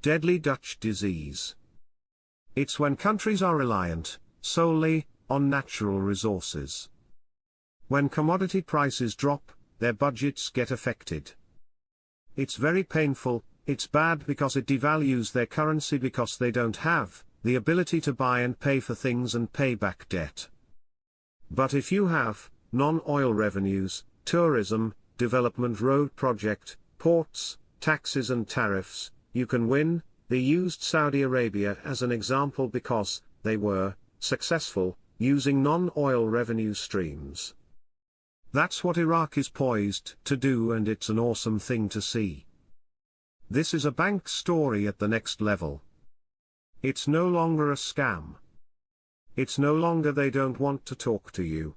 Deadly Dutch disease. It's when countries are reliant, solely, on natural resources. When commodity prices drop, their budgets get affected. It's very painful, it's bad because it devalues their currency because they don't have the ability to buy and pay for things and pay back debt. But if you have non-oil revenues, tourism, development road project, ports, taxes and tariffs, you can win. They used Saudi Arabia as an example because they were successful using non-oil revenue streams. That's what Iraq is poised to do, and it's an awesome thing to see. This is a bank story at the next level. It's no longer a scam. It's no longer they don't want to talk to you.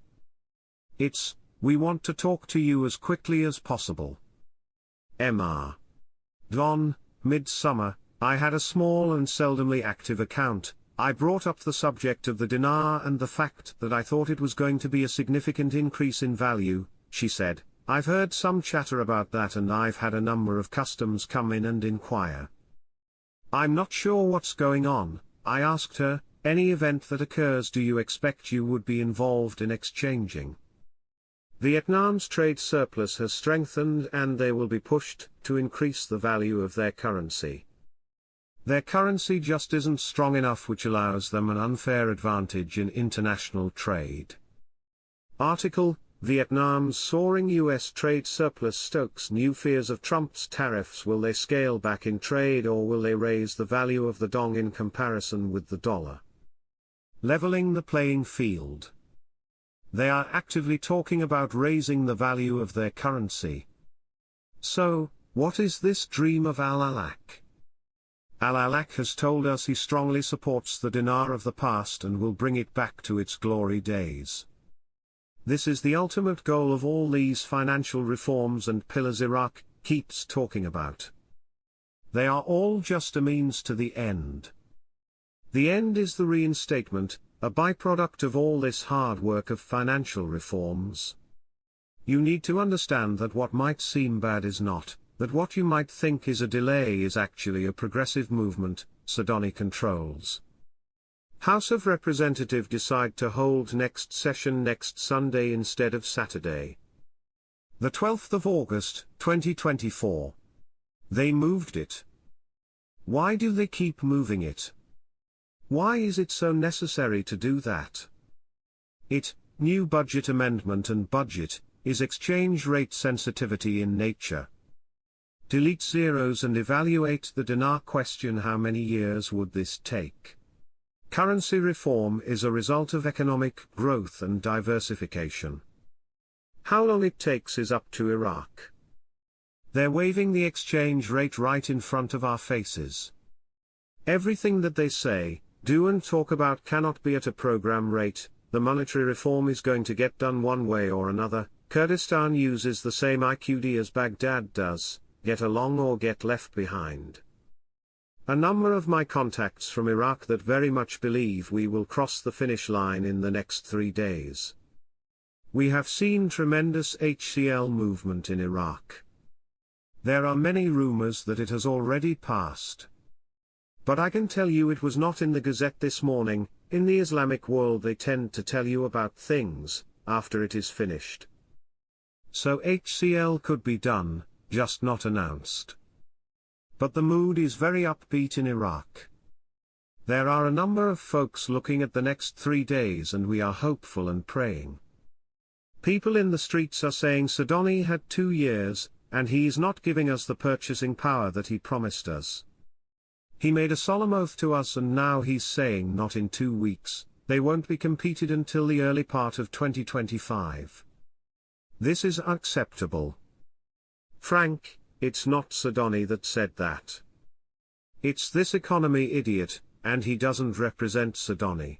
It's, we want to talk to you as quickly as possible. Mr. Don, midsummer, I had a small and seldomly active account. I brought up the subject of the dinar and the fact that I thought it was going to be a significant increase in value, she said. I've heard some chatter about that and I've had a number of customs come in and inquire. I'm not sure what's going on, I asked her. Any event that occurs, do you expect you would be involved in exchanging? Vietnam's trade surplus has strengthened and they will be pushed to increase the value of their currency. Their currency just isn't strong enough, which allows them an unfair advantage in international trade. Article: Vietnam's soaring U.S. trade surplus stokes new fears of Trump's tariffs. Will they scale back in trade or will they raise the value of the dong in comparison with the dollar? Leveling the playing field. They are actively talking about raising the value of their currency. So, what is this dream of Al-Alak? Al-Alak has told us he strongly supports the dinar of the past and will bring it back to its glory days. This is the ultimate goal of all these financial reforms and pillars Iraq keeps talking about. They are all just a means to the end. The end is the reinstatement, a byproduct of all this hard work of financial reforms. You need to understand that what might seem bad is not, that what you might think is a delay is actually a progressive movement. Sudani controls. House of Representatives decide to hold next session next Sunday instead of Saturday. The 12th of August, 2024. They moved it. Why do they keep moving it? Why is it so necessary to do that? New budget amendment and budget, is exchange rate sensitivity in nature. Delete zeros and evaluate the dinar question. How many years would this take? Currency reform is a result of economic growth and diversification. How long it takes is up to Iraq. They're waiving the exchange rate right in front of our faces. Everything that they say, do and talk about cannot be at a program rate. The monetary reform is going to get done one way or another. Kurdistan uses the same IQD as Baghdad does, get along or get left behind. A number of my contacts from Iraq that very much believe we will cross the finish line in the next 3 days. We have seen tremendous HCL movement in Iraq. There are many rumors that it has already passed. But I can tell you it was not in the Gazette this morning. In the Islamic world they tend to tell you about things after it is finished. So HCL could be done, just not announced. But the mood is very upbeat in Iraq. There are a number of folks looking at the next 3 days and we are hopeful and praying. People in the streets are saying Sudani had 2 years, and he is not giving us the purchasing power that he promised us. He made a solemn oath to us and now he's saying not in 2 weeks, they won't be competed until the early part of 2025. This is unacceptable. Frank, it's not Sudani that said that. It's this economy idiot, and he doesn't represent Sudani.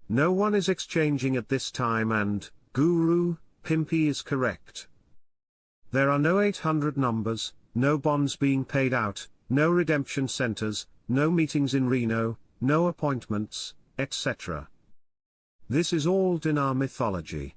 No one is exchanging at this time and, Guru, Pimpy is correct. There are no 800 numbers, no bonds being paid out, no redemption centers, no meetings in Reno, no appointments, etc. This is all dinar mythology.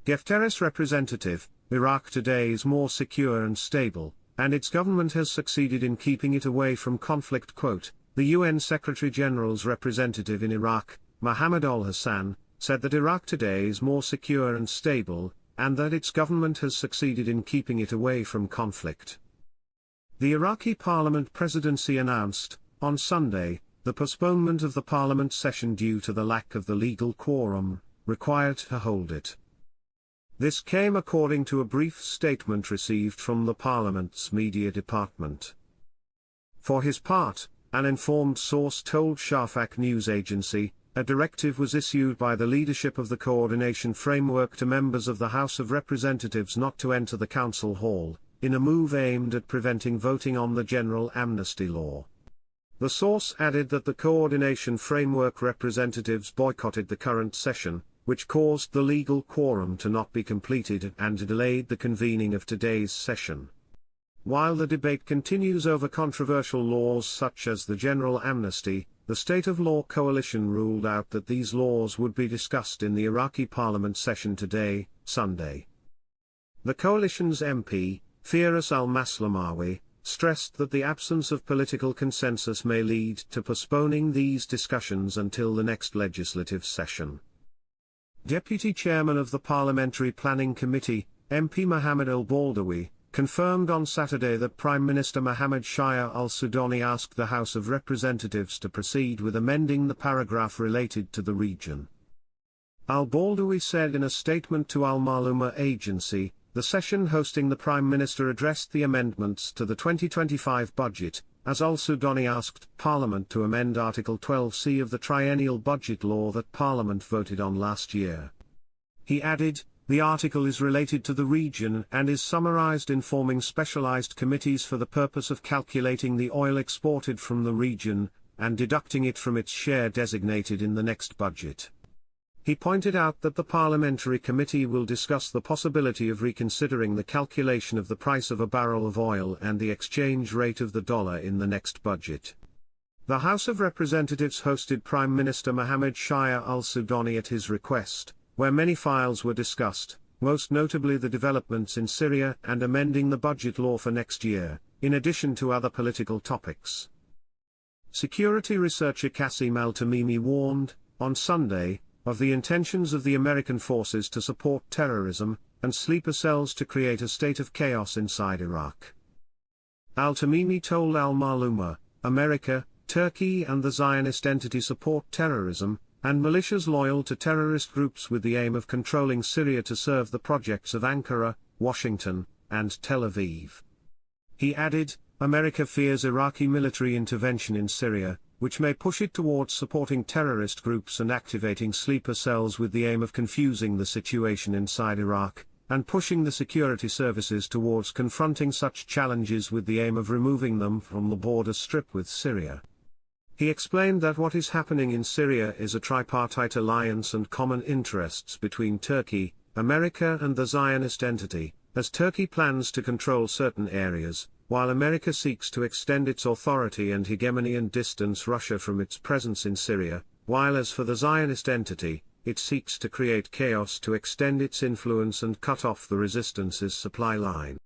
Gefteris representative, Iraq today is more secure and stable, and its government has succeeded in keeping it away from conflict. Quote, the UN Secretary-General's representative in Iraq, Mohammed al-Hassan, said that Iraq today is more secure and stable, and that its government has succeeded in keeping it away from conflict. The Iraqi parliament presidency announced, on Sunday, the postponement of the parliament session due to the lack of the legal quorum required to hold it. This came according to a brief statement received from the parliament's media department. For his part, an informed source told Shafaq news agency, a directive was issued by the leadership of the coordination framework to members of the House of Representatives not to enter the council hall, in a move aimed at preventing voting on the general amnesty law. The source added that the coordination framework representatives boycotted the current session, which caused the legal quorum to not be completed and delayed the convening of today's session. While the debate continues over controversial laws such as the general amnesty, the State of Law Coalition ruled out that these laws would be discussed in the Iraqi parliament session today, Sunday. The coalition's MP, Firas al-Maslamawi, stressed that the absence of political consensus may lead to postponing these discussions until the next legislative session. Deputy Chairman of the Parliamentary Planning Committee, MP Mohammed al-Baldawi, confirmed on Saturday that Prime Minister Mohammed Shia al-Sudani asked the House of Representatives to proceed with amending the paragraph related to the region. Al-Baldawi said in a statement to Al-Maluma agency, the session hosting the Prime Minister addressed the amendments to the 2025 budget, as al-Sudani asked Parliament to amend Article 12C of the triennial budget law that Parliament voted on last year. He added, the article is related to the region and is summarized in forming specialized committees for the purpose of calculating the oil exported from the region, and deducting it from its share designated in the next budget. He pointed out that the parliamentary committee will discuss the possibility of reconsidering the calculation of the price of a barrel of oil and the exchange rate of the dollar in the next budget. The House of Representatives hosted Prime Minister Mohammed Shia al-Sudani at his request, where many files were discussed, most notably the developments in Syria and amending the budget law for next year, in addition to other political topics. Security researcher Qasim al-Tamimi warned, on Sunday, of the intentions of the American forces to support terrorism, and sleeper cells to create a state of chaos inside Iraq. Al-Tamimi told Al-Maluma, America, Turkey and the Zionist entity support terrorism, and militias loyal to terrorist groups with the aim of controlling Syria to serve the projects of Ankara, Washington, and Tel Aviv. He added, America fears Iraqi military intervention in Syria, which may push it towards supporting terrorist groups and activating sleeper cells with the aim of confusing the situation inside Iraq, and pushing the security services towards confronting such challenges with the aim of removing them from the border strip with Syria. He explained that what is happening in Syria is a tripartite alliance and common interests between Turkey, America and the Zionist entity, as Turkey plans to control certain areas, while America seeks to extend its authority and hegemony and distance Russia from its presence in Syria, while as for the Zionist entity, it seeks to create chaos to extend its influence and cut off the resistance's supply line.